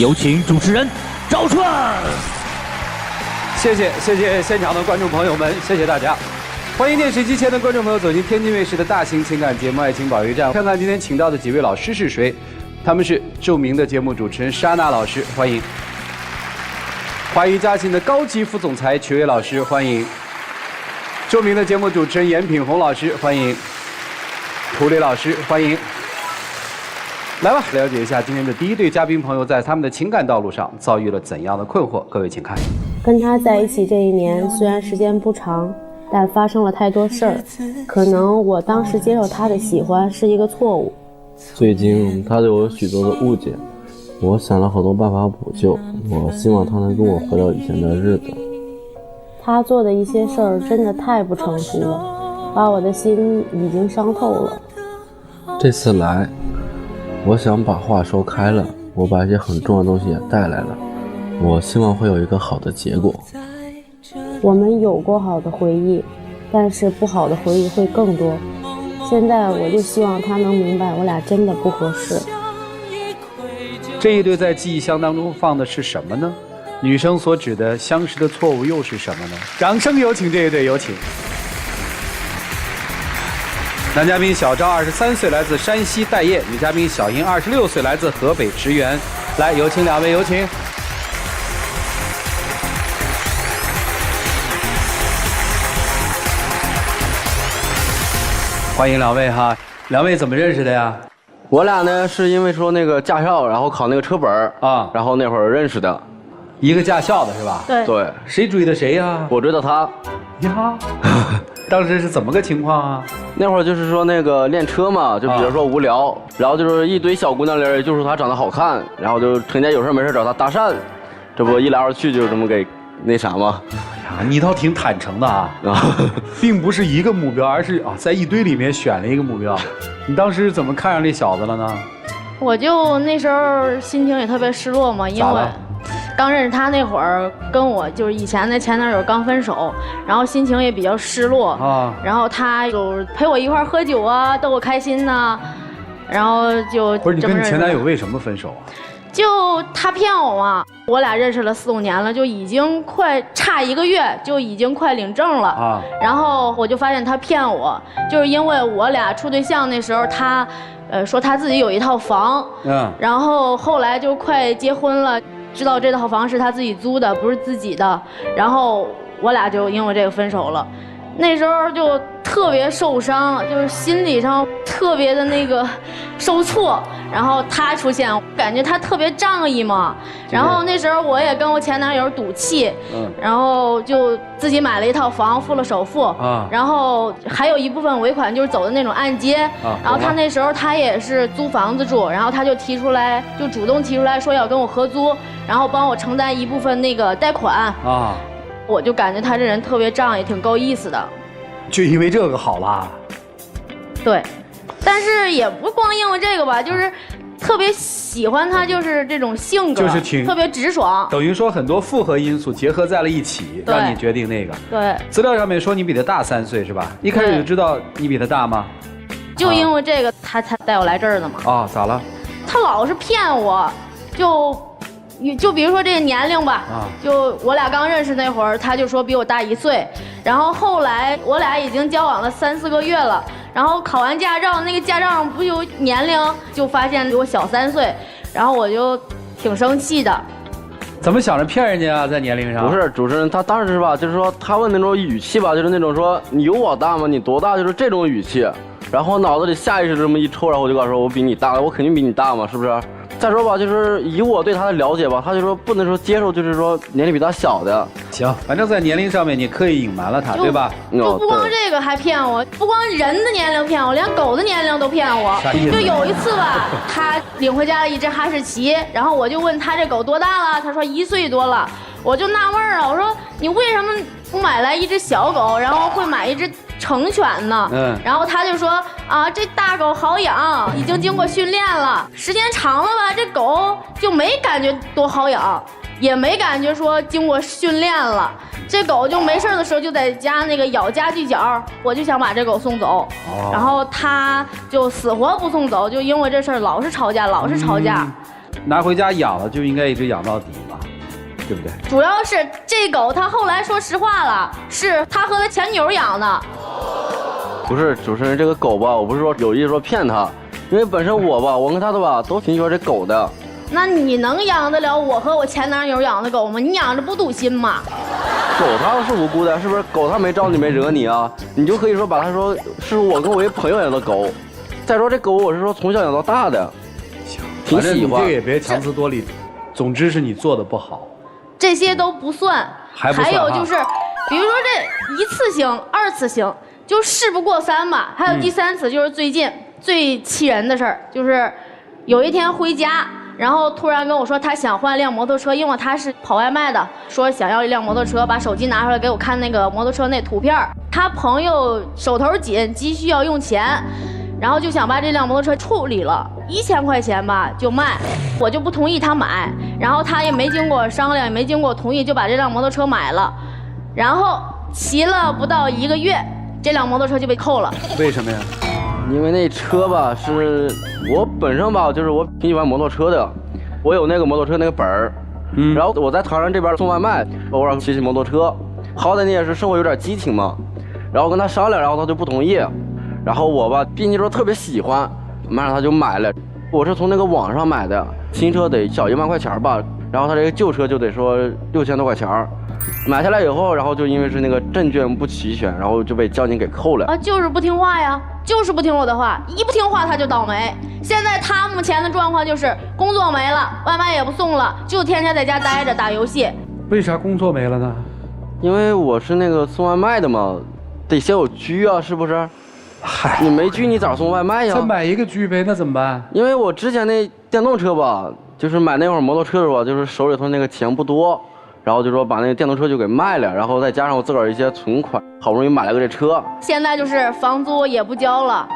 有请主持人赵川。谢谢现场的观众朋友们，谢谢大家。欢迎电视机前的观众朋友走进天津卫视的大型情感节目《爱情保卫战》，看看今天请到的几位老师是谁。他们是著名的节目主持人莎娜老师，欢迎；华谊嘉信的高级副总裁曲薇老师，欢迎；著名的节目主持人严品宏老师，欢迎；涂磊老师，欢迎。来吧，了解一下今天的第一对嘉宾朋友在他们的情感道路上遭遇了怎样的困惑。各位请看。跟他在一起这一年，虽然时间不长，但发生了太多事儿。可能我当时接受他的喜欢是一个错误。最近他对我有许多的误解，我想了好多办法补救。我希望他能跟我回到以前的日子。他做的一些事儿真的太不成熟了，把我的心已经伤透了。这次来，我想把话说开了，我把一些很重要的东西也带来了。我希望会有一个好的结果。我们有过好的回忆，但是不好的回忆会更多。现在我就希望他能明白，我俩真的不合适。这一对在记忆箱当中放的是什么呢？女生所指的相识的错误又是什么呢？掌声有请这一对，有请。男嘉宾小赵23岁，来自山西待业；女嘉宾小英26岁，来自河北驰援。来，有请两位，有请。欢迎两位哈，两位怎么认识的呀？我俩呢是因为说那个驾校，然后考那个车本啊，然后那会儿认识的。一个驾校的是吧？对。对。谁追的谁呀？我追的他。呀，当时是怎么个情况啊？那会儿就是说那个练车嘛，就比如说无聊，然后就是一堆小姑娘里，就说她长得好看，然后就成天有事没事找她搭讪，这不一来二去就这么给那啥嘛。哎呀，你倒挺坦诚的啊，并不是一个目标，而是在一堆里面选了一个目标。你当时怎么看上这小子了呢？我就那时候心情也特别失落嘛，因为刚认识他那会儿，跟我就是以前的前男友刚分手，然后心情也比较失落啊。然后他就陪我一块喝酒啊，逗我开心呐，然后就不是你跟你前男友为什么分手啊？就他骗我嘛，我俩认识了4、5年了，就已经快差1个月，就已经快领证了啊。然后我就发现他骗我，就是因为我俩处对象那时候他，说他自己有一套房，然后后来就快结婚了。知道这套房是他自己租的，不是自己的，然后我俩就因为这个分手了。那时候就特别受伤，就是心理上特别的那个受挫。然后他出现，感觉他特别仗义嘛。然后那时候我也跟我前男友赌气，然后就自己买了一套房，付了首付，然后还有一部分尾款就是走的那种按揭。然后他那时候他也是租房子住，然后他就主动提出来说要跟我合租，然后帮我承担一部分那个贷款啊。我就感觉他这人特别仗义，挺够意思的。就因为这个好啦？对，但是也不光因为这个吧，就是特别喜欢他，就是这种性格，就是特别直爽。等于说很多复合因素结合在了一起，让你决定那个。对。资料上面说你比他大3岁是吧？一开始就知道你比他大吗？就因为这个，他才带我来这儿的嘛。啊，咋了？他老是骗我，就比如说这个年龄吧，就我俩刚认识那会儿，他就说比我大1岁，然后后来我俩已经交往了3、4个月了，然后考完驾照，那个驾照上不有年龄，就发现比我小3岁，然后我就挺生气的。怎么想着骗人家啊？在年龄上？不是，主持人他当时是吧，就是说他问那种语气吧，就是那种说你有我大吗？你多大？就是这种语气，然后脑子里下意识这么一抽，然后我就告诉说我比你大，我肯定比你大嘛，是不是？再说吧，就是以我对他的了解吧，他就说不能说接受，就是说年龄比他小的。行，反正在年龄上面你刻意隐瞒了他，对吧？就不光这个还骗我，不光人的年龄骗我，连狗的年龄都骗我。就有一次吧，他领回家了一只哈士奇，然后我就问他这狗多大了，他说1岁多了。我就纳闷啊，我说你为什么不买来一只小狗，然后会买一只成犬呢？然后他就说啊，这大狗好养，已经经过训练了，时间长了吧，这狗就没感觉多好养，也没感觉说经过训练了，这狗就没事的时候就在家那个咬家具角，我就想把这狗送走，然后他就死活不送走，就因为这事儿老是吵架，老是吵架。拿回家养了就应该一直养到底嘛，对不对？主要是这狗它后来说实话了，是他和他前女友养的。不是主持人，这个狗吧，我不是说有意说骗他，因为本身我跟他的吧都挺喜欢这狗的。那你能养得了我和我前男友养的狗吗？你养着不堵心吗？狗它是无辜的，是不是？狗它没招你没惹你啊，你就可以说把它说是我跟我一朋友养的狗。再说这狗我是说从小养到大的，挺喜欢。你这个也别强词夺理，总之是你做的不好。这些都不算，还有就是，比如说这一次性、二次性，就事不过三吧。还有第三次，就是最近最气人的事儿，就是有一天回家。然后突然跟我说他想换一辆摩托车，因为他是跑外卖的，说想要一辆摩托车，把手机拿出来给我看那个摩托车那图片。他朋友手头紧，急需要用钱，然后就想把这辆摩托车处理了，1000块钱吧就卖，我就不同意他买，然后他也没经过商量，也没经过同意，就把这辆摩托车买了，然后骑了不到1个月，这辆摩托车就被扣了。为什么呀？因为那车吧，是我本身吧，就是我挺喜欢摩托车的，我有那个摩托车那个本儿，然后我在唐山这边送外卖，偶尔骑摩托车，好歹你也是生活有点激情嘛，然后跟他商量，然后他就不同意，然后我吧，毕竟说特别喜欢，马上他就买了，我是从那个网上买的，新车得小1万块钱吧，然后他这个旧车就得说6000多块钱。买下来以后，然后就因为是那个证件不齐全，然后就被交警给扣了。就是不听话呀，就是不听我的话，一不听话他就倒霉。现在他目前的状况就是工作没了，外卖也不送了，就天天在家待着打游戏。为啥工作没了呢？因为我是那个送外卖的嘛，得先有居啊，是不是？嗨，你没居你咋送外卖呀？再买一个居呗，那怎么办？因为我之前那电动车吧，就是买那会儿摩托车的时候，就是手里头那个钱不多。然后就说把那个电动车就给卖了，然后再加上我自个儿一些存款，好不容易买了个这车。现在就是房租也不交了，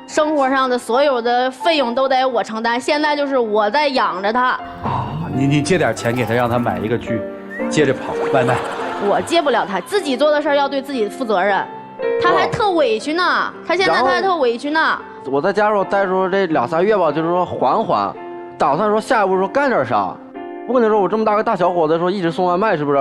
生活上的所有的费用都得我承担。现在就是我在养着他。你借点钱给他，让他买一个居，接着跑外卖。我接不了他，自己做的事儿要对自己负责任。他还特委屈呢，他现在他还特委屈呢。我在家时候待说这2、3月吧，就是说缓缓，打算说下一步说干点啥。不跟你说，我这么大个大小伙子说一直送外卖是不是？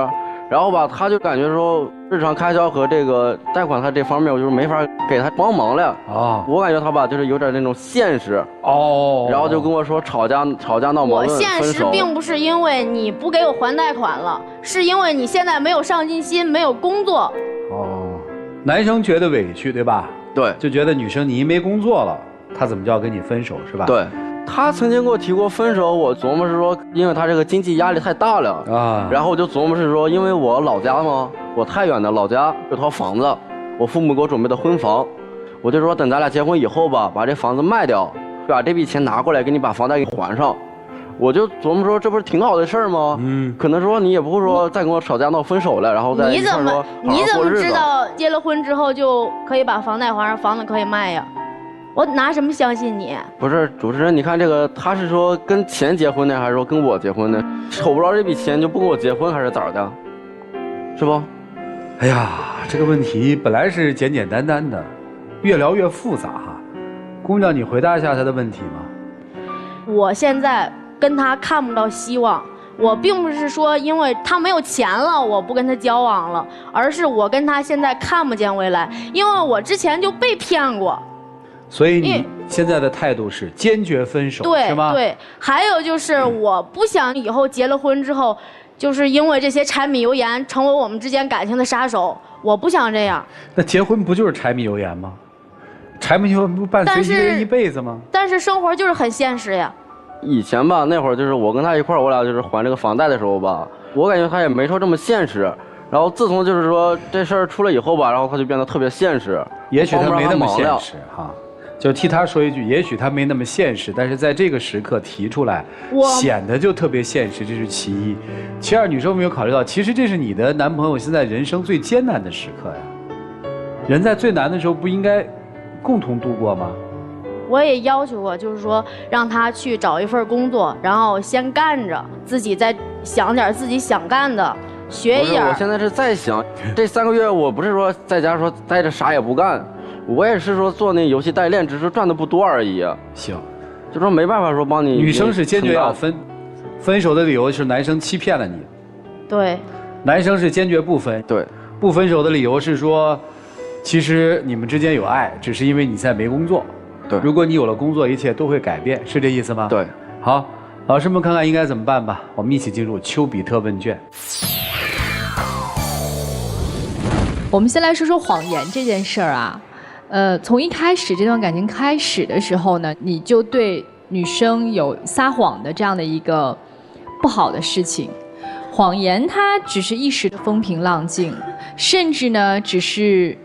然后吧，他就感觉说日常开销和这个贷款他这方面，我就是没法给他帮忙了啊。我感觉他吧就是有点那种现实哦，然后就跟我说吵架闹矛盾，我现实并不是因为你不给我还贷款了，是因为你现在没有上进心，没有工作。哦，男生觉得委屈对吧？对，就觉得女生你一没工作了，他怎么就要跟你分手是吧？对。他曾经给我提过分手，我琢磨是说，因为他这个经济压力太大了啊，然后我就琢磨是说，因为我老家嘛，我太原的老家有套房子，我父母给我准备的婚房，我就说等咱俩结婚以后吧，把这房子卖掉，把这笔钱拿过来给你把房贷给还上，我就琢磨说这不是挺好的事儿吗？可能说你也不会说再跟我吵架闹分手了，然后再你怎么知道结了婚之后就可以把房贷还上，房子可以卖呀？我拿什么相信你？不是主持人，你看这个，他是说跟钱结婚呢，还是说跟我结婚呢？瞅不着这笔钱就不跟我结婚，还是咋的？是不？哎呀，这个问题本来是简简单单的，越聊越复杂哈。姑娘，你回答一下他的问题吗？我现在跟他看不到希望，我并不是说因为他没有钱了我不跟他交往了，而是我跟他现在看不见未来，因为我之前就被骗过。所以你现在的态度是坚决分手，是吗？对，还有就是我不想以后结了婚之后，就是因为这些柴米油盐成为我们之间感情的杀手，我不想这样。那结婚不就是柴米油盐吗？柴米油盐不伴随一个人一辈子吗？但是生活就是很现实呀。以前吧，那会儿就是我跟他一块儿，我俩就是还这个房贷的时候吧，我感觉他也没说这么现实。然后自从就是说这事儿出了以后吧，然后他就变得特别现实。也许他没那么现实哈。就替他说一句，也许他没那么现实，但是在这个时刻提出来，显得就特别现实，这是其一。其二，女生有没有考虑到，其实这是你的男朋友现在人生最艰难的时刻呀？人在最难的时候不应该共同度过吗？我也要求过，就是说让他去找一份工作，然后先干着，自己再想点自己想干的，学一点。我现在是在想，这3个月我不是说在家说待着啥也不干。我也是说做那游戏代练，只是赚的不多而已。行，就说没办法说帮你。女生是坚决要分，分手的理由是男生欺骗了你。对。男生是坚决不分。对。不分手的理由是说，其实你们之间有爱，只是因为你在没工作。对。如果你有了工作，一切都会改变，是这意思吗？对。好，老师们看看应该怎么办吧。我们一起进入丘比特问卷。我们先来说说谎言这件事儿啊。从一开始这段感情开始的时候呢，你就对女生有撒谎的这样的一个不好的事情。谎言它只是一时的风平浪静，甚至呢只是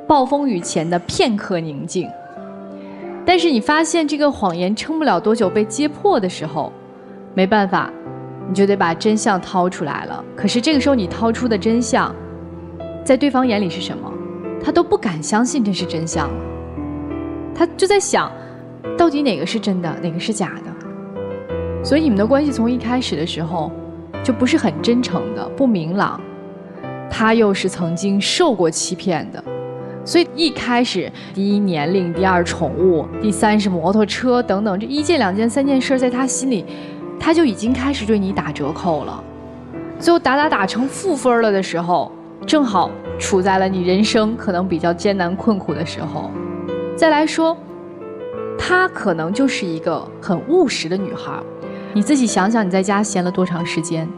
暴风雨前的片刻宁静。但是你发现这个谎言撑不了多久被揭破的时候，没办法，你就得把真相掏出来了。可是这个时候你掏出的真相，在对方眼里是什么？他都不敢相信这是真相了。他就在想，到底哪个是真的，哪个是假的？所以你们的关系从一开始的时候就不是很真诚的，不明朗。他又是曾经受过欺骗的，所以一开始第一年龄，第二宠物，第三是摩托车等等，这一件两件三件事在他心里，他就已经开始对你打折扣了。最后打成负分了的时候，正好处在了你人生可能比较艰难困苦的时候。再来说，她可能就是一个很务实的女孩。你自己想想，你在家闲了多长时间？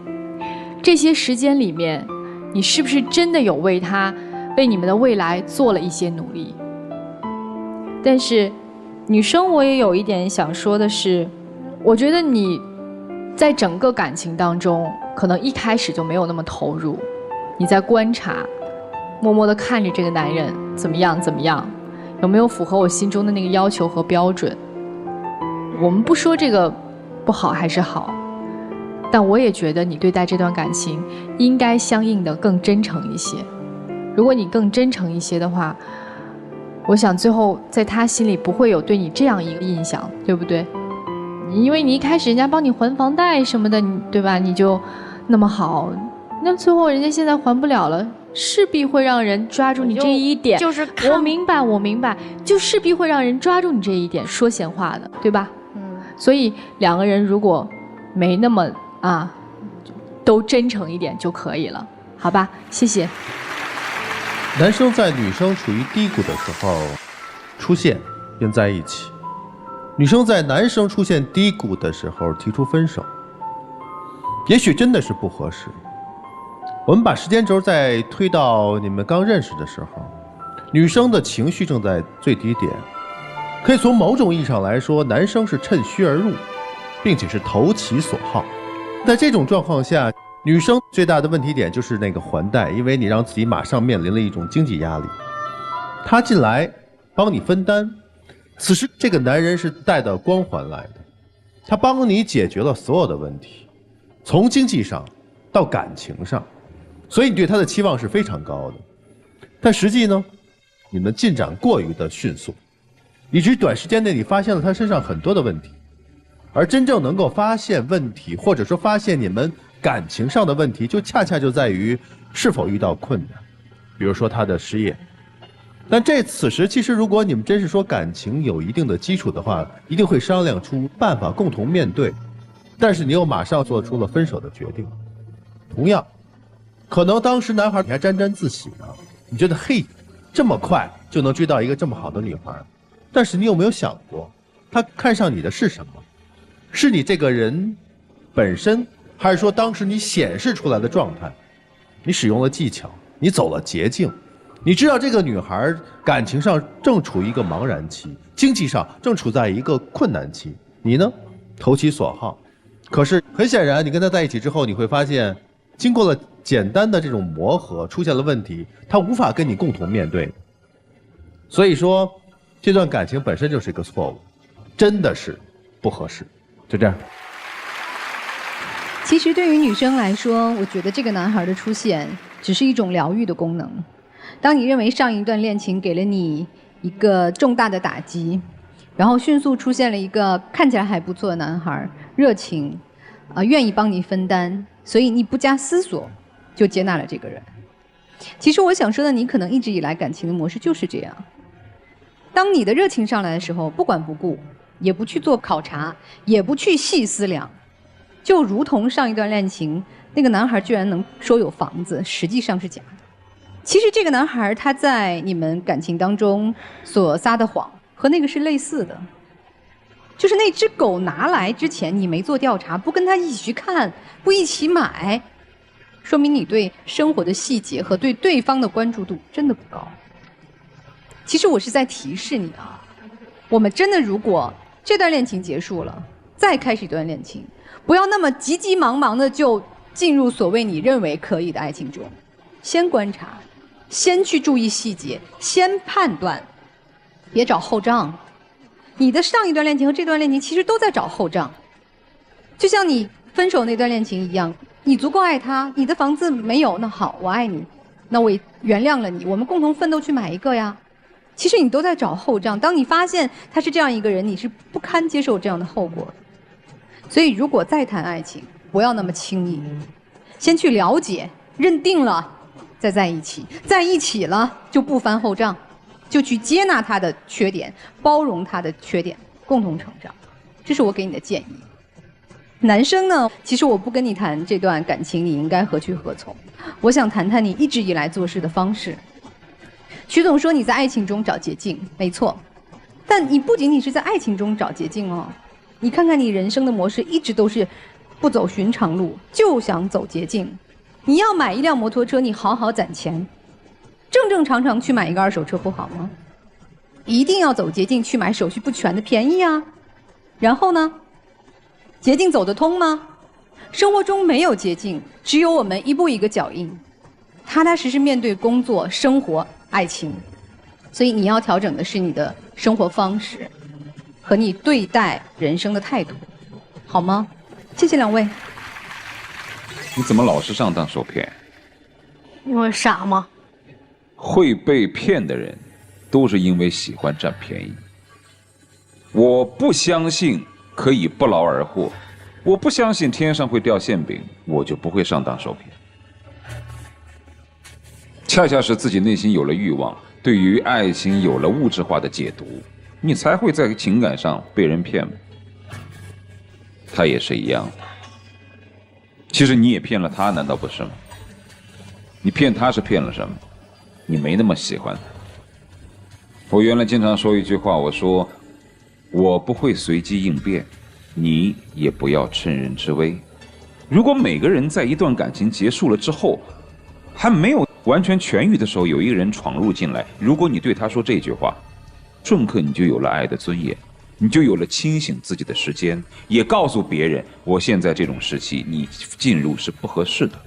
这些时间里面，你是不是真的有为你们的未来做了一些努力？但是女生，我也有一点想说的是，我觉得你在整个感情当中可能一开始就没有那么投入，你在观察，默默地看着这个男人怎么样，有没有符合我心中的那个要求和标准。我们不说这个不好还是好，但我也觉得你对待这段感情应该相应的更真诚一些。如果你更真诚一些的话，我想最后在他心里不会有对你这样一个印象，对不对？因为你一开始人家帮你还房贷什么的，对吧？你就那么好，那最后人家现在还不了了，势必会让人抓住你这一点。就是我明白，就势必会让人抓住你这一点，说闲话的，对吧？所以两个人如果没那么都真诚一点就可以了，好吧？谢谢。男生在女生处于低谷的时候出现并在一起，女生在男生出现低谷的时候提出分手，也许真的是不合适。我们把时间轴再推到你们刚认识的时候，女生的情绪正在最低点，可以从某种意义上来说，男生是趁虚而入，并且是投其所好。在这种状况下，女生最大的问题点就是那个还贷，因为你让自己马上面临了一种经济压力。他进来帮你分担，此时这个男人是带着光环来的，他帮你解决了所有的问题，从经济上到感情上，所以你对他的期望是非常高的。但实际呢，你们进展过于的迅速，以至于短时间内你发现了他身上很多的问题，而真正能够发现问题，或者说发现你们感情上的问题，就恰恰就在于是否遇到困难，比如说他的失业。但此时其实如果你们真是说感情有一定的基础的话，一定会商量出办法共同面对，但是你又马上做出了分手的决定。同样可能当时男孩你还沾沾自喜呢，你觉得嘿，这么快就能追到一个这么好的女孩，但是你有没有想过他看上你的是什么？是你这个人本身，还是说当时你显示出来的状态？你使用了技巧，你走了捷径，你知道这个女孩感情上正处于一个茫然期，经济上正处在一个困难期，你呢投其所好。可是很显然你跟她在一起之后，你会发现经过了简单的这种磨合，出现了问题，她无法跟你共同面对。所以说这段感情本身就是一个错误，真的是不合适。就这样。其实对于女生来说，我觉得这个男孩的出现只是一种疗愈的功能。当你认为上一段恋情给了你一个重大的打击，然后迅速出现了一个看起来还不错的男孩，热情愿意帮你分担，所以你不加思索就接纳了这个人。其实我想说的，你可能一直以来感情的模式就是这样，当你的热情上来的时候，不管不顾，也不去做考察，也不去细思量，就如同上一段恋情，那个男孩居然能说有房子，实际上是假的。其实这个男孩他在你们感情当中所撒的谎和那个是类似的，就是那只狗拿来之前你没做调查，不跟他一起去看，不一起买，说明你对生活的细节和对对方的关注度真的不高。其实我是在提示你啊，我们真的如果这段恋情结束了，再开始一段恋情，不要那么急急忙忙的就进入所谓你认为可以的爱情中，先观察，先去注意细节，先判断，别找后账。你的上一段恋情和这段恋情其实都在找后账，就像你分手那段恋情一样，你足够爱他，你的房子没有，那好，我爱你，那我也原谅了你，我们共同奋斗去买一个呀。其实你都在找后账，当你发现他是这样一个人，你是不堪接受这样的后果。所以如果再谈爱情，不要那么轻易，先去了解，认定了再在一起，在一起了就不翻后账，就去接纳他的缺点，包容他的缺点，共同成长。这是我给你的建议。男生呢，其实我不跟你谈这段感情你应该何去何从，我想谈谈你一直以来做事的方式。徐总说你在爱情中找捷径，没错，但你不仅仅是在爱情中找捷径哦，你看看你人生的模式一直都是不走寻常路，就想走捷径。你要买一辆摩托车，你好好攒钱，正正常常去买一个二手车不好吗？一定要走捷径去买手续不全的便宜啊。然后呢，捷径走得通吗？生活中没有捷径，只有我们一步一个脚印，踏踏实实面对工作、生活、爱情。所以你要调整的是你的生活方式和你对待人生的态度，好吗？谢谢两位。你怎么老是上当受骗？因为傻吗？会被骗的人都是因为喜欢占便宜。我不相信可以不劳而获，我不相信天上会掉馅饼，我就不会上当受骗。恰恰是自己内心有了欲望，对于爱情有了物质化的解读，你才会在情感上被人骗。他也是一样的，其实你也骗了他，难道不是吗？你骗他是骗了什么？你没那么喜欢他。我原来经常说一句话，我说我不会随机应变，你也不要趁人之危。如果每个人在一段感情结束了之后，还没有完全痊愈的时候，有一个人闯入进来，如果你对他说这句话，瞬刻你就有了爱的尊严，你就有了清醒自己的时间，也告诉别人，我现在这种时期你进入是不合适的。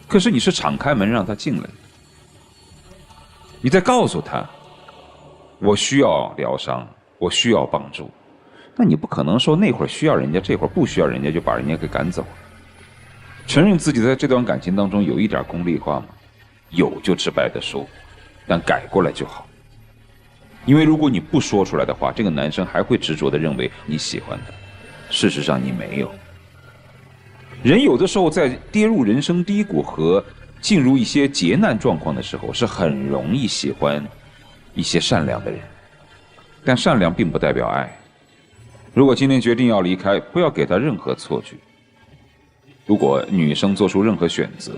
可是你是敞开门让他进来，你在告诉他，我需要疗伤，我需要帮助。那你不可能说那会儿需要人家，这会儿不需要人家就把人家给赶走了。承认自己在这段感情当中有一点功利化吗？有就直白的说，但改过来就好。因为如果你不说出来的话，这个男生还会执着的认为你喜欢他，事实上你没有。人有的时候在跌入人生低谷和进入一些劫难状况的时候，是很容易喜欢一些善良的人，但善良并不代表爱。如果今天决定要离开，不要给他任何错觉。如果女生做出任何选择，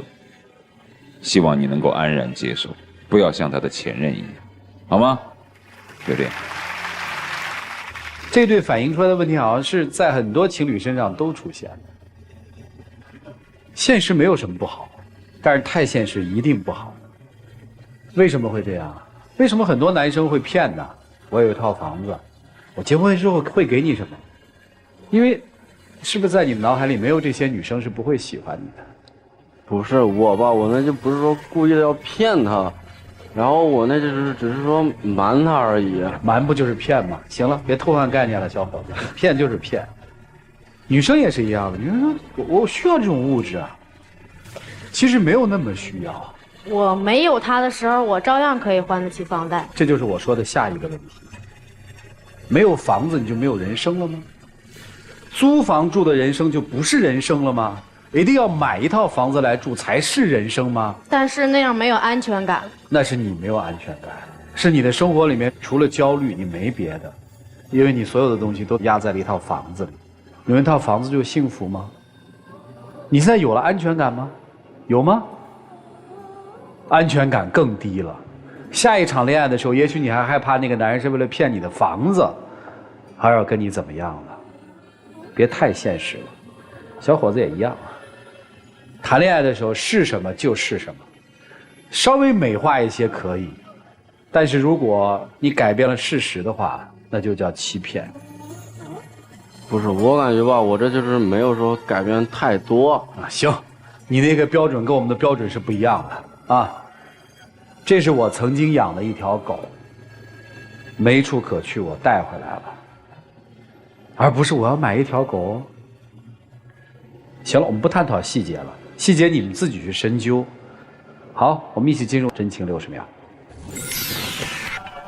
希望你能够安然接受，不要像她的前任一样，好吗？就这样。这对反映出来的问题好像是在很多情侣身上都出现的。现实没有什么不好，但是太现实一定不好。为什么会这样？为什么很多男生会骗呢？我有一套房子，我结婚之后会给你什么？因为是不是在你们脑海里没有这些女生是不会喜欢你的？不是我吧，我那就不是说故意的要骗他，然后我那就是只是说瞒他而已。瞒不就是骗吗？行了，别偷换概念了，小伙子，骗就是骗。女生也是一样的，女生说我需要这种物质啊，其实没有那么需要。我没有他的时候，我照样可以还得起房贷。这就是我说的下一个问题。没有房子你就没有人生了吗？租房住的人生就不是人生了吗？一定要买一套房子来住才是人生吗？但是那样没有安全感。那是你没有安全感，是你的生活里面除了焦虑你没别的，因为你所有的东西都压在了一套房子里。有一套房子就幸福吗？你现在有了安全感吗？有吗？安全感更低了。下一场恋爱的时候，也许你还害怕那个男人是为了骗你的房子，还要跟你怎么样呢？别太现实了。小伙子也一样啊，谈恋爱的时候是什么就是什么，稍微美化一些可以，但是如果你改变了事实的话，那就叫欺骗。不是，我感觉吧，我这就是没有说改变太多啊。行，你那个标准跟我们的标准是不一样的啊。这是我曾经养的一条狗，没处可去，我带回来了，而不是我要买一条狗。行了，我们不探讨细节了，细节你们自己去深究。好，我们一起进入真情60秒。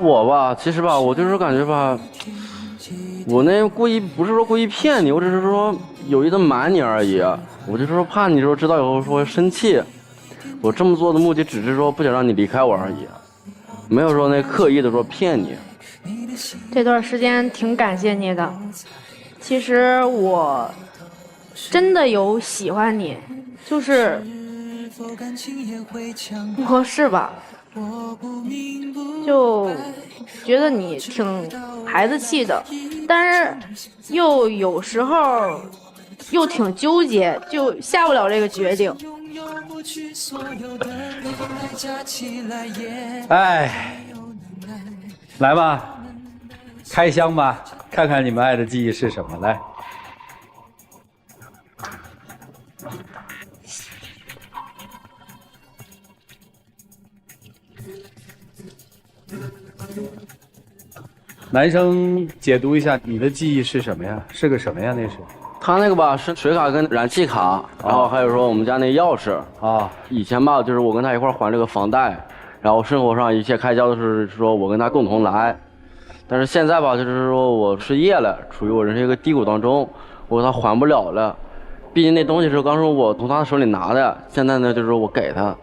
我吧，其实吧，我就是感觉吧，我那不是说故意骗你，我只是说有意的瞒你而已。我就是说怕你说知道以后说生气。我这么做的目的只是说不想让你离开我而已，没有说那刻意的说骗你。这段时间挺感谢你的，其实我真的有喜欢你，就是不合适吧，就觉得你挺孩子气的，但是又有时候又挺纠结，就下不了这个决定。哎，来吧，开箱吧，看看你们爱的记忆是什么。来，男生解读一下你的记忆是什么呀？是个什么呀？那是？他那个吧是水卡跟燃气卡，然后还有说我们家那钥匙啊。以前吧就是我跟他一块还这个房贷，然后生活上一切开销都是说我跟他共同来。但是现在吧就是说我失业了，处于我人生一个低谷当中，我跟他还不了了。毕竟那东西是刚说我从他手里拿的，现在呢就是说我给他。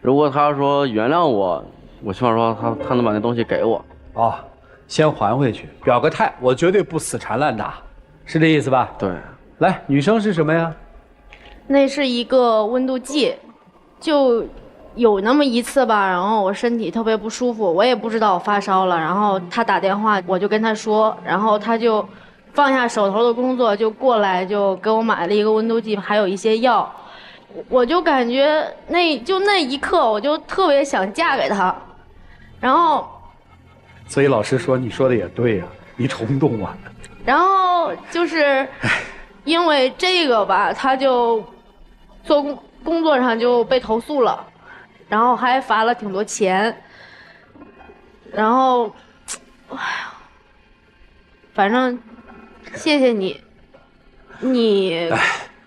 如果他说原谅我，我希望说他能把那东西给我。啊，先还回去，表个态，我绝对不死缠烂打，是这意思吧？对。来，女生是什么呀？那是一个温度计，就有那么一次吧，然后我身体特别不舒服，我也不知道我发烧了，然后他打电话，我就跟他说，然后他就放下手头的工作，就过来就给我买了一个温度计，还有一些药，我就感觉那一刻，我就特别想嫁给他，然后，所以老师说你说的也对呀，你冲动啊。然后就是因为这个吧，他就做工作上就被投诉了，然后还罚了挺多钱，然后，哎呀，反正谢谢你，你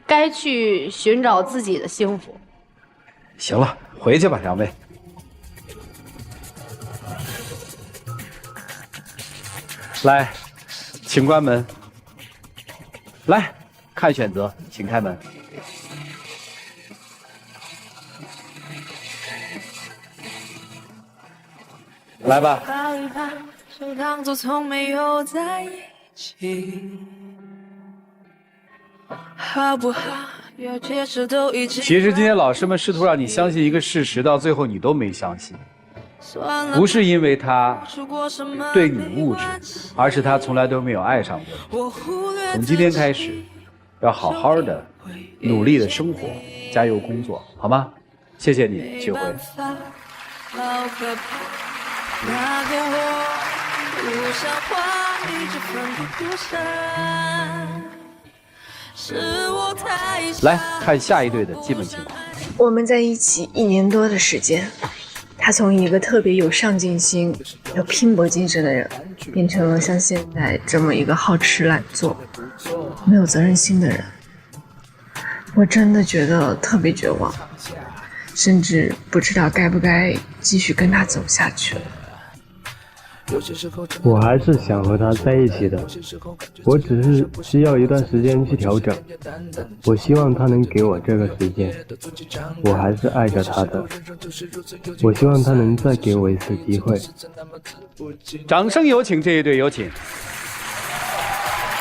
该去寻找自己的幸福。行了，回去吧，两位。来，请关门。来，看选择，请开门。来吧。就当作从没有在一起，好不好？其实今天老师们试图让你相信一个事实，到最后你都没相信。不是因为他对你物质，而是他从来都没有爱上过你。从今天开始，要好好的、努力的生活，加油工作，好吗？谢谢你，秋辉。来看下一对的基本情况。我们在一起1年多的时间，他从一个特别有上进心、有拼搏精神的人，变成了像现在这么一个好吃懒做、没有责任心的人。我真的觉得特别绝望，甚至不知道该不该继续跟他走下去了。我还是想和他在一起的，我只是需要一段时间去调整。我希望他能给我这个时间，我还是爱着他的。我希望他能再给我一次机会。掌声有请这一对，有请。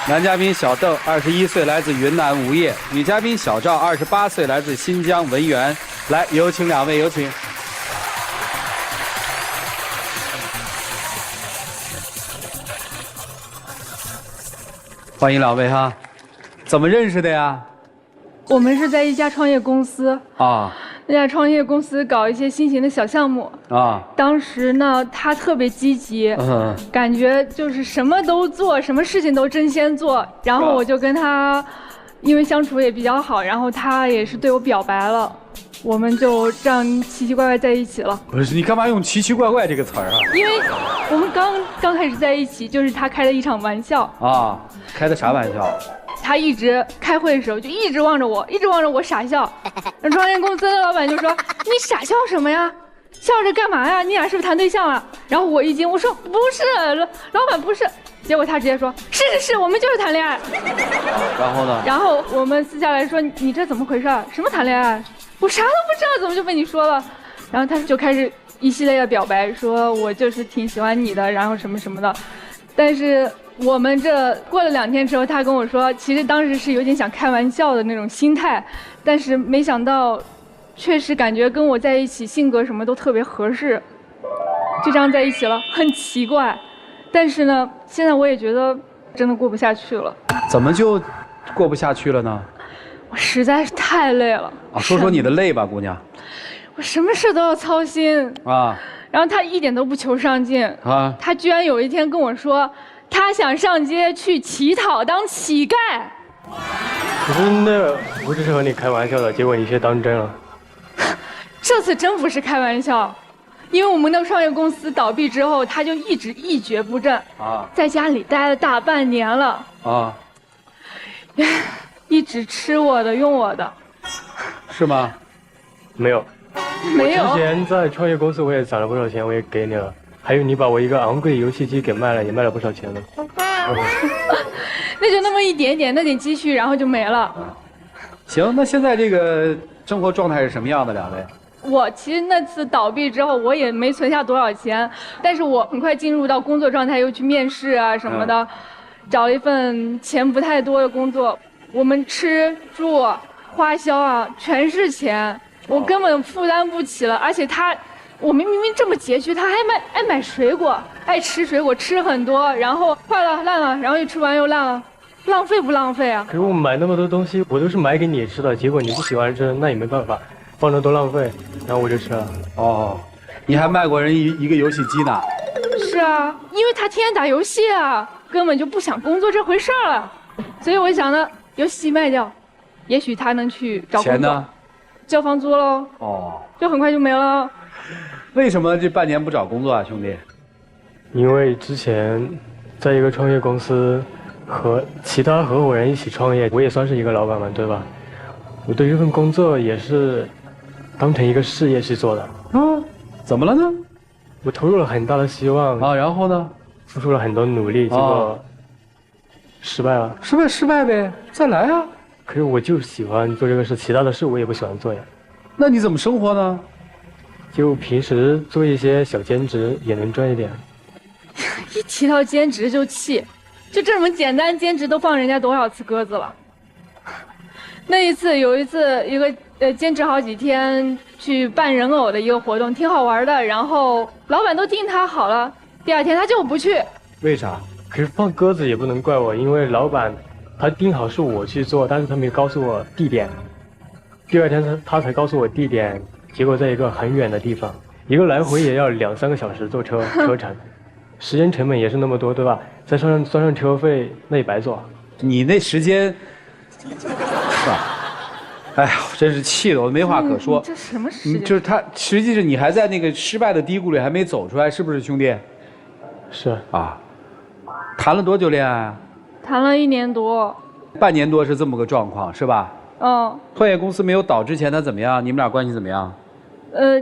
男嘉宾小邓，21岁，来自云南无业；女嘉宾小赵，28岁，来自新疆文源。来，有请两位，有请。欢迎两位哈，怎么认识的呀？我们是在一家创业公司啊，那家创业公司搞一些新型的小项目啊。当时呢，他特别积极，感觉就是什么都做，什么事情都争先做。然后我就跟他，因为相处也比较好，然后他也是对我表白了，我们就这样奇奇怪怪在一起了。不是，你干嘛用奇奇怪怪这个词儿啊？因为我们刚开始在一起，就是他开的一场玩笑啊。开的啥玩笑？他一直开会的时候就一直望着我傻笑。那创业公司的老板就说：“你傻笑什么呀？笑着干嘛呀？你俩是不是谈对象了？”然后我一惊，我说：“不是，老板不是。”结果他直接说：“是，我们就是谈恋爱。”然后呢？然后我们私下来说：“你这怎么回事？什么谈恋爱？我啥都不知道，怎么就被你说了？”然后他就开始一系列的表白，说我就是挺喜欢你的，然后什么什么的。但是我们这过了2天之后，他跟我说，其实当时是有点想开玩笑的那种心态，但是没想到，确实感觉跟我在一起性格什么都特别合适，就这样在一起了，很奇怪。但是呢，现在我也觉得真的过不下去了。怎么就过不下去了呢？我实在是太累了。啊，说说你的累吧，姑娘。我什么事都要操心啊。然后他一点都不求上进啊。他居然有一天跟我说，他想上街去乞讨当乞丐。可是那不是和你开玩笑的，结果你却当真了。这次真不是开玩笑，因为我们的创业公司倒闭之后，他就一直一蹶不振啊，在家里待了大半年了啊，一直吃我的用我的。是吗？没有。我之前在创业公司我也攒了不少钱，我也给你了。还有你把我一个昂贵的游戏机给卖了，也卖了不少钱了。那就那么一点点，那点积蓄，然后就没了。行，那现在这个生活状态是什么样的？两位？我其实那次倒闭之后，我也没存下多少钱，但是我很快进入到工作状态，又去面试啊什么的，找了一份钱不太多的工作。我们吃住花销啊，全是钱。我根本负担不起了，而且我明明这么拮据，他还爱买水果，爱吃水果，吃很多，然后坏了烂了，然后又吃完又烂了，浪费不浪费啊？可是我买那么多东西，我都是买给你吃的，结果你不喜欢吃，那也没办法，放着多浪费，然后我就吃了。哦，你还卖过人一个游戏机呢？是啊，因为他天天打游戏啊，根本就不想工作这回事儿了，所以我想呢，游戏机卖掉，也许他能去找工作。钱呢？交房租喽，哦，就很快就没了。为什么这半年不找工作啊，兄弟？因为之前在一个创业公司和其他合伙人一起创业，我也算是一个老板嘛，对吧？我对这份工作也是当成一个事业去做的。啊，怎么了呢？我投入了很大的希望啊，然后呢？付出了很多努力，结果失败了。失败呗，再来啊！可是我就喜欢做这个事，其他的事我也不喜欢做呀。那你怎么生活呢？就平时做一些小兼职，也能赚一点。一提到兼职就气，就这么简单兼职都放人家多少次鸽子了。有一次一个兼职好几天去扮人偶的一个活动，挺好玩的，然后老板都定他好了，第2天他就不去。为啥？可是放鸽子也不能怪我，因为老板他定好是我去做，但是他没告诉我地点。第2天他才告诉我地点，结果在一个很远的地方，一个来回也要2-3个小时坐车程，时间成本也是那么多，对吧？再算上车费，那也白做。你那时间，是吧？哎呀，真是气得我没话可说。这什么时间？就是他，实际是你还在那个失败的低谷里还没走出来，是不是兄弟？是啊。谈了多久恋爱啊？谈了1年多。半年多是这么个状况，是吧？创业公司没有倒之前他怎么样？你们俩关系怎么样？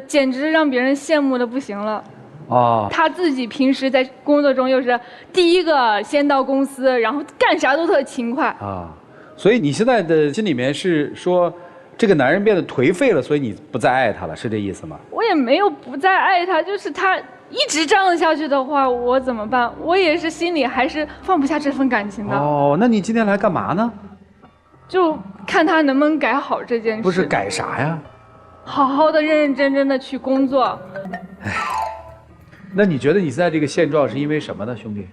简直让别人羡慕的不行了。哦。他自己平时在工作中又是第一个先到公司，然后干啥都特勤快。啊，所以你现在的心里面是说，这个男人变得颓废了，所以你不再爱他了，是这意思吗？我也没有不再爱他，就是他一直这样下去的话，我怎么办？我也是心里还是放不下这份感情的。哦，那你今天来干嘛呢？就看他能不能改好这件事。不是改啥呀？好好的、认认真真的去工作。唉，那你觉得你现在这个现状是因为什么呢，兄弟？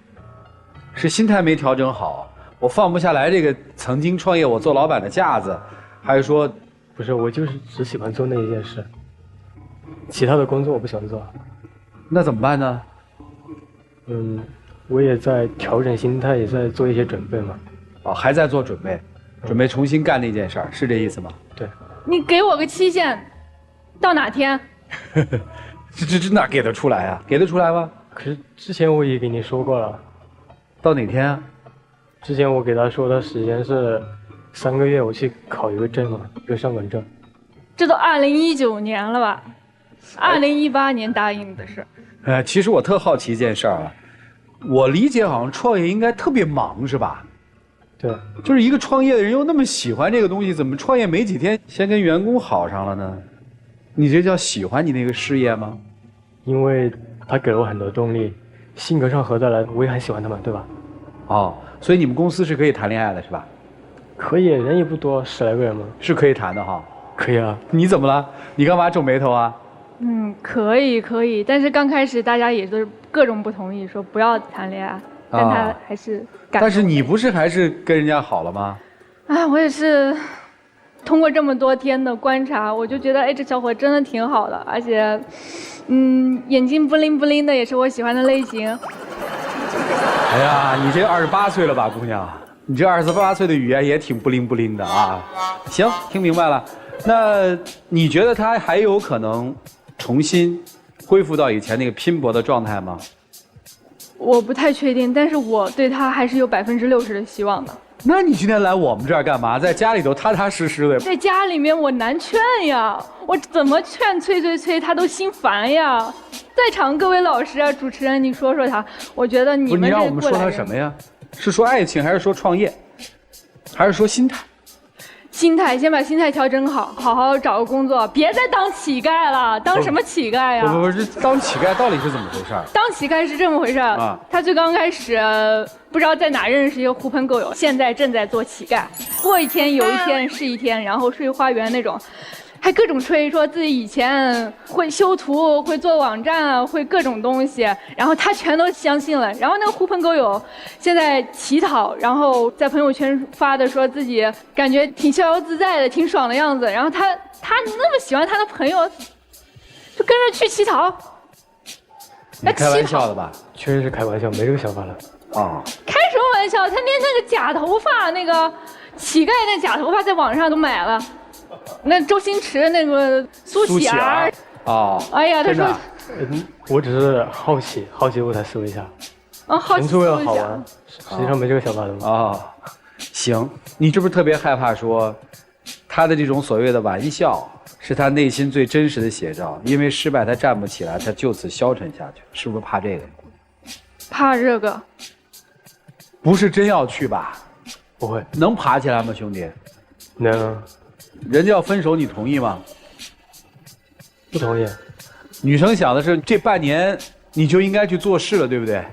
是心态没调整好，我放不下来这个曾经创业我做老板的架子，还是说，不是，我就是只喜欢做那一件事，其他的工作我不想做。那怎么办呢？我也在调整心态，也在做一些准备嘛。哦，还在做准备，准备重新干那件事儿，是这意思吗？对。你给我个期限，到哪天？这哪给得出来啊？给得出来吗？可是之前我也给你说过了。到哪天啊？之前我给他说的时间是3个月，我去考一个证嘛，一个上岗证。这都2019年了吧？2018年答应的事。其实我特好奇一件事儿啊，我理解好像创业应该特别忙是吧？对，就是一个创业的人又那么喜欢这个东西，怎么创业没几天先跟员工好上了呢？你这叫喜欢你那个事业吗？因为他给了我很多动力，性格上合得来，我也很喜欢他们，对吧？哦，所以你们公司是可以谈恋爱的是吧？可以，人也不多，10来个人嘛。是可以谈的哈。可以啊。你怎么了？你干嘛皱眉头啊？可以，但是刚开始大家也都是各种不同意，说不要谈恋爱，但他还是敢。但是你不是还是跟人家好了吗？我也是通过这么多天的观察，我就觉得，这小伙真的挺好的，而且，眼睛不灵不灵的，也是我喜欢的类型。哎呀，你这28岁了吧，姑娘？你这28岁的语言也挺不灵不灵的啊。行，听明白了。那你觉得他还有可能重新恢复到以前那个拼搏的状态吗？我不太确定，但是我对他还是有60%的希望的。那你今天来我们这儿干嘛？在家里头踏踏实实的。在家里面我难劝呀，我怎么劝催他都心烦呀。在场各位老师啊，主持人，你说说他，我觉得你们这过来人。你让我们说他什么呀？是说爱情，还是说创业，还是说心态？心态，先把心态调整好，好好找个工作，别再当乞丐了。当什么乞丐呀？不，这当乞丐到底是怎么回事？当乞丐是这么回事啊。他最刚开始不知道在哪认识一个狐朋狗友，现在正在做乞丐，过一天有一天是一天，然后睡花园那种。还各种吹，说自己以前会修图，会做网站，会各种东西，然后他全都相信了。然后那个狐朋狗友现在乞讨，然后在朋友圈发的说自己感觉挺逍遥自在的，挺爽的样子。然后他那么喜欢他的朋友，就跟着去乞讨。你开玩笑的吧？确实是开玩笑，没这个想法了。开什么玩笑？他连那个假头发，那个乞丐那假头发在网上都买了。那周星驰那个苏乞儿哎呀，他说，我只是好奇我才搜一下，好奇纯为了好玩，实际上没这个想法的吗？行，你是不是特别害怕说，他的这种所谓的玩笑是他内心最真实的写照？因为失败他站不起来，他就此消沉下去，是不是怕这个？怕这个？不是真要去吧？不会，能爬起来吗，兄弟？能。人家要分手，你同意吗？不同意。女生想的是这半年你就应该去做事了，对不对？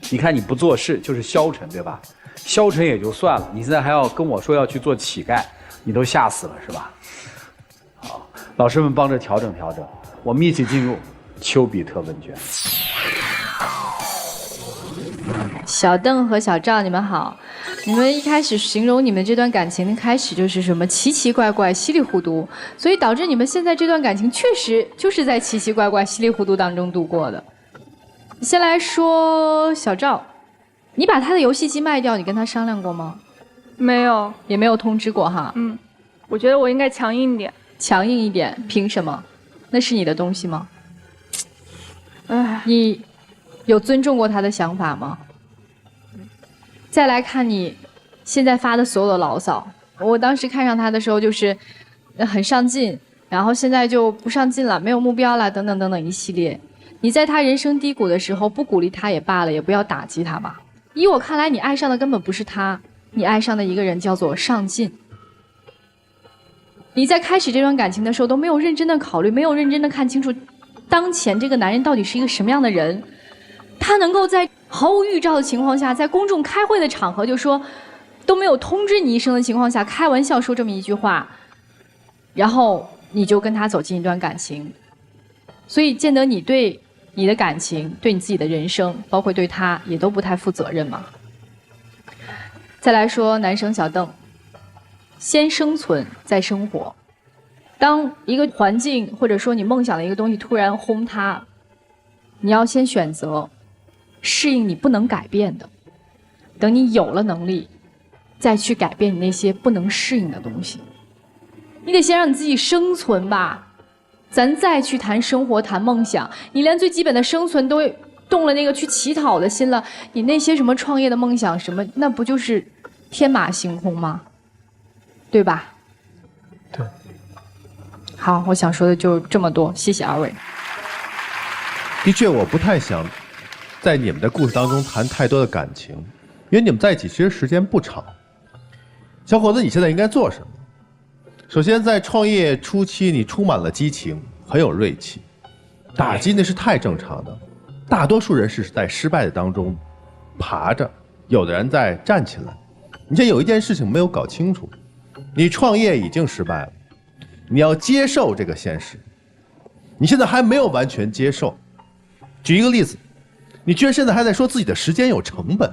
你看你不做事就是消沉，对吧？消沉也就算了，你现在还要跟我说要去做乞丐，你都吓死了是吧？好，老师们帮着调整调整，我们一起进入丘比特问卷。小邓和小赵，你们好。你们一开始形容你们这段感情的开始就是什么奇奇怪怪、稀里糊涂，所以导致你们现在这段感情确实就是在奇奇怪怪、稀里糊涂当中度过的。先来说小赵，你把他的游戏机卖掉，你跟他商量过吗？没有，也没有通知过哈。我觉得我应该强硬一点。强硬一点？凭什么？那是你的东西吗？你有尊重过他的想法吗？再来看你现在发的所有的牢骚，我当时看上他的时候就是很上进，然后现在就不上进了，没有目标了，等等等等一系列。你在他人生低谷的时候不鼓励他也罢了，也不要打击他吧。依我看来，你爱上的根本不是他，你爱上的一个人叫做上进。你在开始这段感情的时候都没有认真的考虑，没有认真的看清楚当前这个男人到底是一个什么样的人，他能够在毫无预兆的情况下，在公众开会的场合就说都没有通知你一声的情况下，开玩笑说这么一句话，然后你就跟他走进一段感情。所以建德，你对你的感情，对你自己的人生，包括对他也都不太负责任嘛。再来说男生小邓，先生存再生活。当一个环境或者说你梦想的一个东西突然轰塌，你要先选择适应你不能改变的，等你有了能力再去改变你那些不能适应的东西。你得先让你自己生存吧，咱再去谈生活谈梦想。你连最基本的生存都动了那个去乞讨的心了，你那些什么创业的梦想什么，那不就是天马行空吗？对吧？对。好，我想说的就这么多，谢谢二位。的确，我不太想在你们的故事当中谈太多的感情，因为你们在一起其实时间不长。小伙子，你现在应该做什么？首先，在创业初期，你充满了激情，很有锐气，打击那是太正常的。大多数人是在失败的当中爬着，有的人在站起来。你现在有一件事情没有搞清楚，你创业已经失败了，你要接受这个现实。你现在还没有完全接受。举一个例子，你居然现在还在说自己的时间有成本，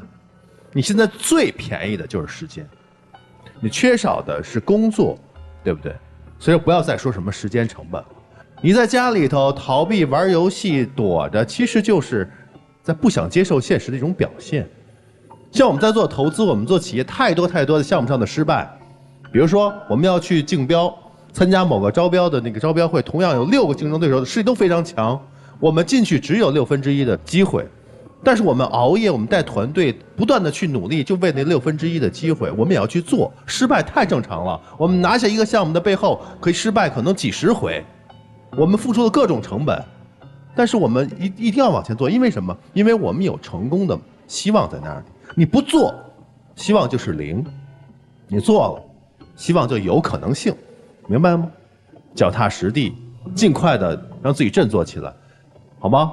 你现在最便宜的就是时间，你缺少的是工作，对不对？所以不要再说什么时间成本了。你在家里头逃避玩游戏躲着，其实就是在不想接受现实的一种表现。像我们在做投资，我们做企业，太多的项目上的失败，比如说我们要去竞标，参加某个招标的那个招标会，同样有6个竞争对手，实力都非常强，我们进去只有1/6的机会，但是我们熬夜，我们带团队不断的去努力，就为那1/6的机会，我们也要去做。失败太正常了，我们拿下一个项目的背后可以失败可能几10回，我们付出了各种成本，但是我们一定要往前做，因为什么？因为我们有成功的希望在那里。你不做，希望就是0；你做了，希望就有可能性，明白吗？脚踏实地，尽快的让自己振作起来，好吗？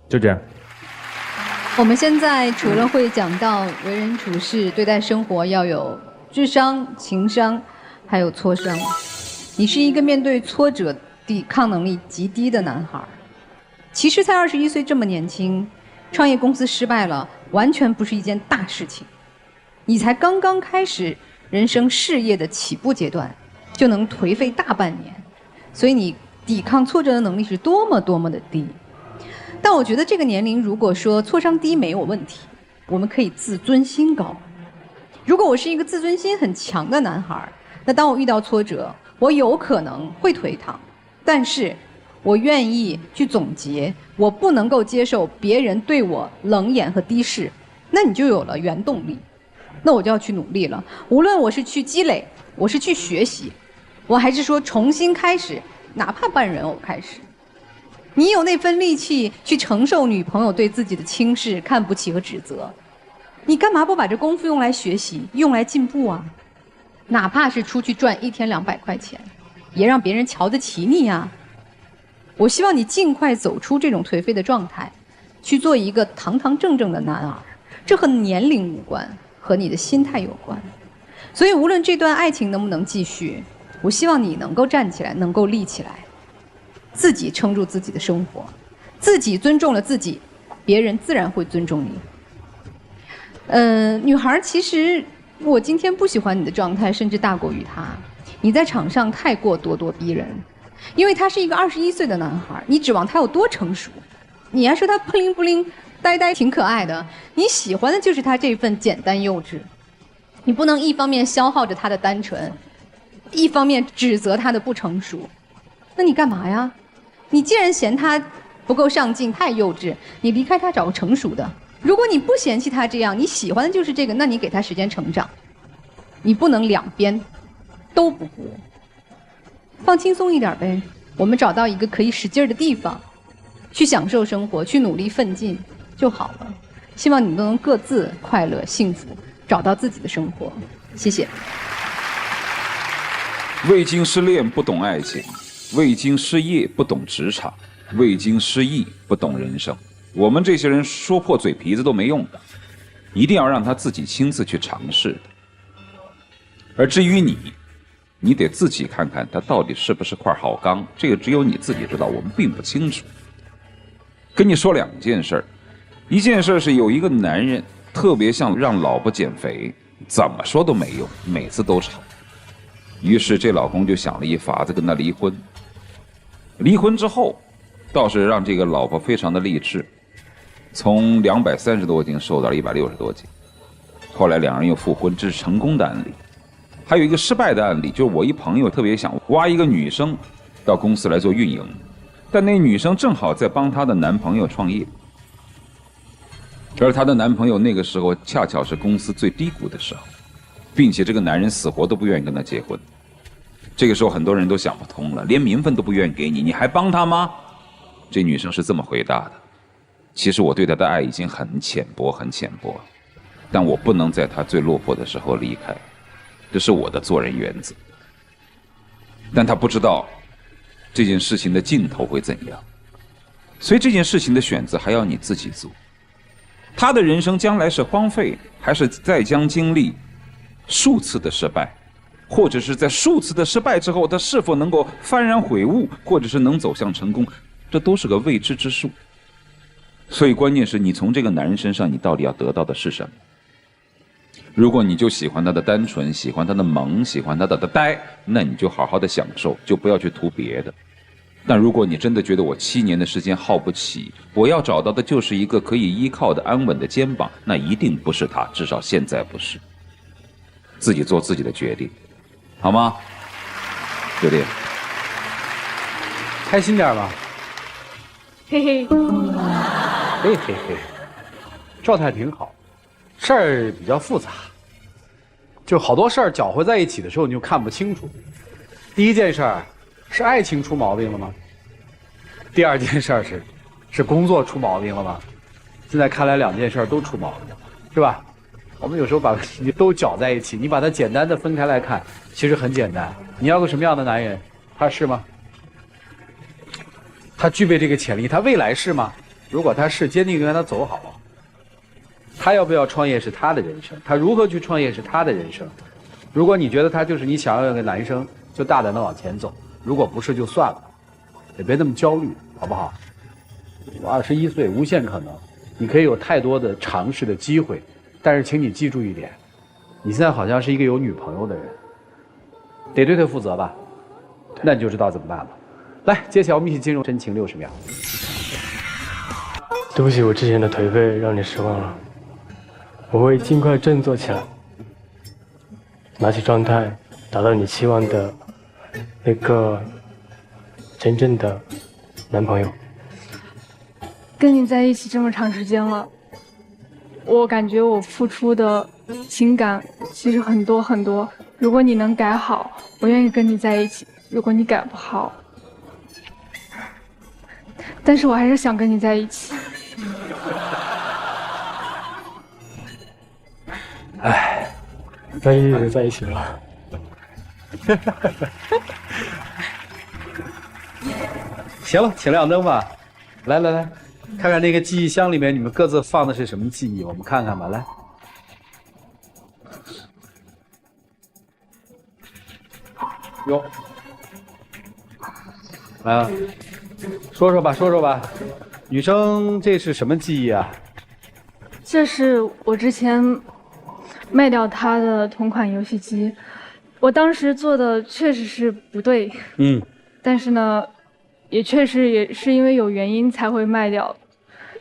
就这样。我们现在除了会讲到为人处事、对待生活要有智商、情商，还有挫伤。你是一个面对挫折抵抗能力极低的男孩，其实才21岁这么年轻，创业公司失败了，完全不是一件大事情。你才刚刚开始人生事业的起步阶段，就能颓废大半年，所以你抵抗挫折的能力是多么的低。但我觉得这个年龄，如果说挫伤低没有问题，我们可以自尊心高。如果我是一个自尊心很强的男孩，那当我遇到挫折，我有可能会颓唐，但是我愿意去总结，我不能够接受别人对我冷眼和低视，那你就有了原动力，那我就要去努力了。无论我是去积累，我是去学习，我还是说重新开始，哪怕半人偶开始。你有那份力气去承受女朋友对自己的轻视、看不起和指责，你干嘛不把这功夫用来学习，用来进步啊？哪怕是出去赚1天200块钱，也让别人瞧得起你啊！我希望你尽快走出这种颓废的状态，去做一个堂堂正正的男儿。这和年龄无关，和你的心态有关。所以无论这段爱情能不能继续，我希望你能够站起来，能够立起来，自己撑住自己的生活，自己尊重了自己，别人自然会尊重你。女孩，其实我今天不喜欢你的状态，甚至大过于他。你在场上太过咄咄逼人，因为他是一个21岁的男孩，你指望他有多成熟？你还说他不灵不灵、呆呆挺可爱的，你喜欢的就是他这份简单幼稚。你不能一方面消耗着他的单纯，一方面指责他的不成熟。那你干嘛呀？你既然嫌他不够上进、太幼稚，你离开他找个成熟的。如果你不嫌弃他这样，你喜欢的就是这个，那你给他时间成长。你不能两边都不顾，放轻松一点呗。我们找到一个可以使劲的地方，去享受生活，去努力奋进就好了。希望你们都能各自快乐、幸福，找到自己的生活。谢谢。未经失恋不懂爱情，未经失业不懂职场，未经失意不懂人生。我们这些人说破嘴皮子都没用的，一定要让他自己亲自去尝试的。而至于你得自己看看他到底是不是块好钢，这个只有你自己知道，我们并不清楚。跟你说2件事儿，一件事是有一个男人特别想让老婆减肥，怎么说都没用，每次都吵。于是这老公就想了一法子跟他离婚。离婚之后，倒是让这个老婆非常的励志，从230多斤瘦到了160多斤。后来2人又复婚，这是成功的案例。还有一个失败的案例，就是我一朋友特别想挖一个女生到公司来做运营，但那女生正好在帮她的男朋友创业，而她的男朋友那个时候恰巧是公司最低谷的时候，并且这个男人死活都不愿意跟她结婚。这个时候很多人都想不通了，连名分都不愿意给你，你还帮她吗？这女生是这么回答的：其实我对她的爱已经很浅薄很浅薄，但我不能在她最落魄的时候离开，这是我的做人原则。但她不知道这件事情的尽头会怎样，所以这件事情的选择还要你自己做。她的人生将来是荒废，还是再将经历数次的失败，或者是在数次的失败之后，她是否能够幡然悔悟，或者是能走向成功，这都是个未知之数。所以关键是你从这个男人身上，你到底要得到的是什么？如果你就喜欢他的单纯，喜欢他的萌，喜欢他的呆，那你就好好的享受，就不要去图别的。但如果你真的觉得我7年的时间耗不起，我要找到的就是一个可以依靠的安稳的肩膀，那一定不是他，至少现在不是。自己做自己的决定，好吗？就这样，开心点吧。嘿嘿，嘿嘿嘿，状态挺好。事儿比较复杂，就好多事儿搅和在一起的时候，你就看不清楚。第一件事儿是爱情出毛病了吗？第2件事儿是工作出毛病了吗？现在看来2件事儿都出毛病了，是吧？我们有时候把问题都搅在一起，你把它简单的分开来看，其实很简单。你要个什么样的男人？他是吗？他具备这个潜力，他未来是吗？如果他是，坚定地跟他走好。他要不要创业是他的人生，他如何去创业是他的人生。如果你觉得他就是你想要的男生，就大胆的往前走；如果不是，就算了，也别那么焦虑，好不好？我21岁，无限可能，你可以有太多的尝试的机会，但是请你记住一点，你现在好像是一个有女朋友的人，得对他负责吧？那你就知道怎么办了。来，接下来我们一起进入真情60秒。对不起，我之前的颓废让你失望了。我会尽快振作起来，拿起状态，达到你期望的那个真正的男朋友。跟你在一起这么长时间了，我感觉我付出的情感其实很多很多。如果你能改好，我愿意跟你在一起；如果你改不好，但是我还是想跟你在一起。唉，那一直在一起了。行了，请亮灯吧。来来来，看看那个记忆箱里面你们各自放的是什么记忆，我们看看吧。来，哟，来啊，说说吧，说说吧。女生这是什么记忆啊？这是我之前卖掉他的同款游戏机，我当时做的确实是不对，但是呢，也确实也是因为有原因才会卖掉。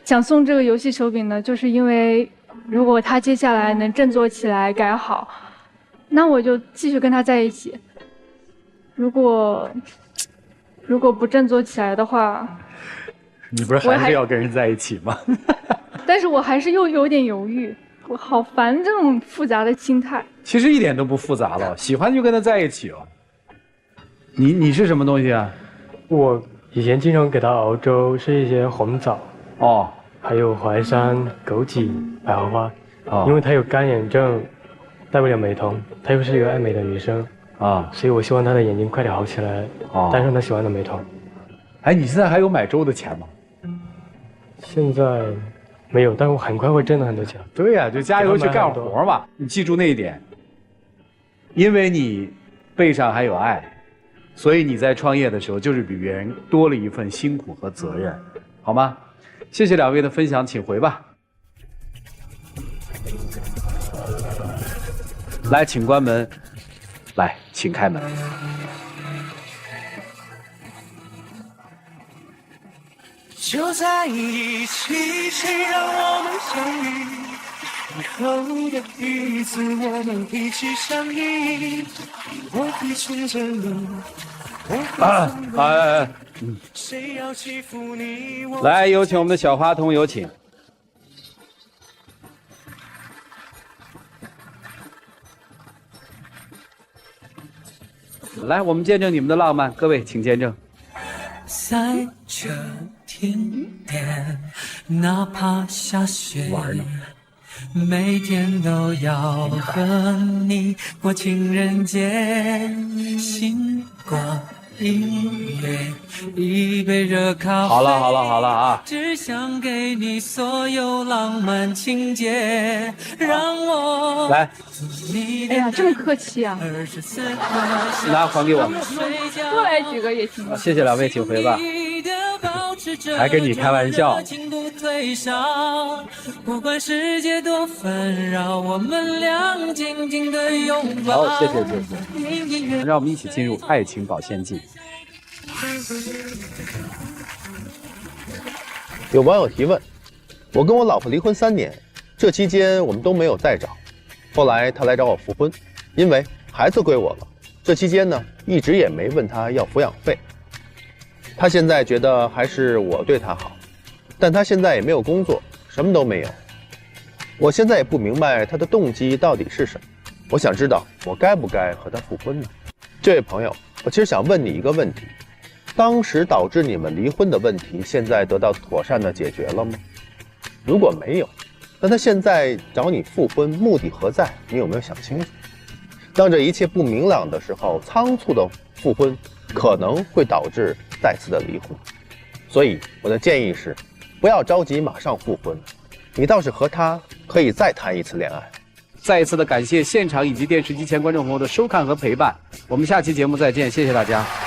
想送这个游戏手柄呢，就是因为如果他接下来能振作起来改好，那我就继续跟他在一起。如果不振作起来的话，你不是还是要跟人在一起吗？但是我还是又有点犹豫，我好烦这种复杂的心态。其实一点都不复杂了，喜欢就跟他在一起了。你是什么东西啊？我以前经常给他熬粥，是一些红枣，还有淮山、枸杞、百合花，因为他有干眼症，戴不了美瞳，她又是一个爱美的女生，所以我希望她的眼睛快点好起来，戴上她喜欢的美瞳。哎，你现在还有买粥的钱吗？现在没有，但我很快会挣到很多钱。对呀，就加油去干活嘛。你记住那一点，因为你背上还有爱，所以你在创业的时候就是比别人多了一份辛苦和责任，好吗？谢谢两位的分享，请回吧。来，请关门。来，请开门。就在一起，谁让我们相遇？以后的日子，我们一起相依。我会牵着你，谁要欺负你？来，有请我们的小花童，有请。来，我们见证你们的浪漫，各位请见证。在这天点，哪怕下雪，每天都要和你过情人节，星光音乐，一杯热咖啡。好了啊！只想给你所有浪漫情节，让我来。哎呀，这么客气啊！拿还给我。多来几个也行。谢谢两位，请回吧。还跟你开玩笑。不管世界多纷扰，我们俩紧紧的拥抱。好，谢谢。让我们一起进入爱情保鲜剂。有网友提问：我跟我老婆离婚3年，这期间我们都没有再找。后来她来找我复婚，因为孩子归我了。这期间呢，一直也没问她要抚养费。她现在觉得还是我对她好，但她现在也没有工作，什么都没有。我现在也不明白她的动机到底是什么。我想知道我该不该和她复婚呢？这位朋友，我其实想问你一个问题：当时导致你们离婚的问题，现在得到妥善的解决了吗？如果没有，那他现在找你复婚目的何在？你有没有想清楚？当这一切不明朗的时候，仓促的复婚可能会导致再次的离婚。所以我的建议是，不要着急马上复婚，你倒是和他可以再谈一次恋爱。再一次的感谢现场以及电视机前观众朋友的收看和陪伴，我们下期节目再见，谢谢大家。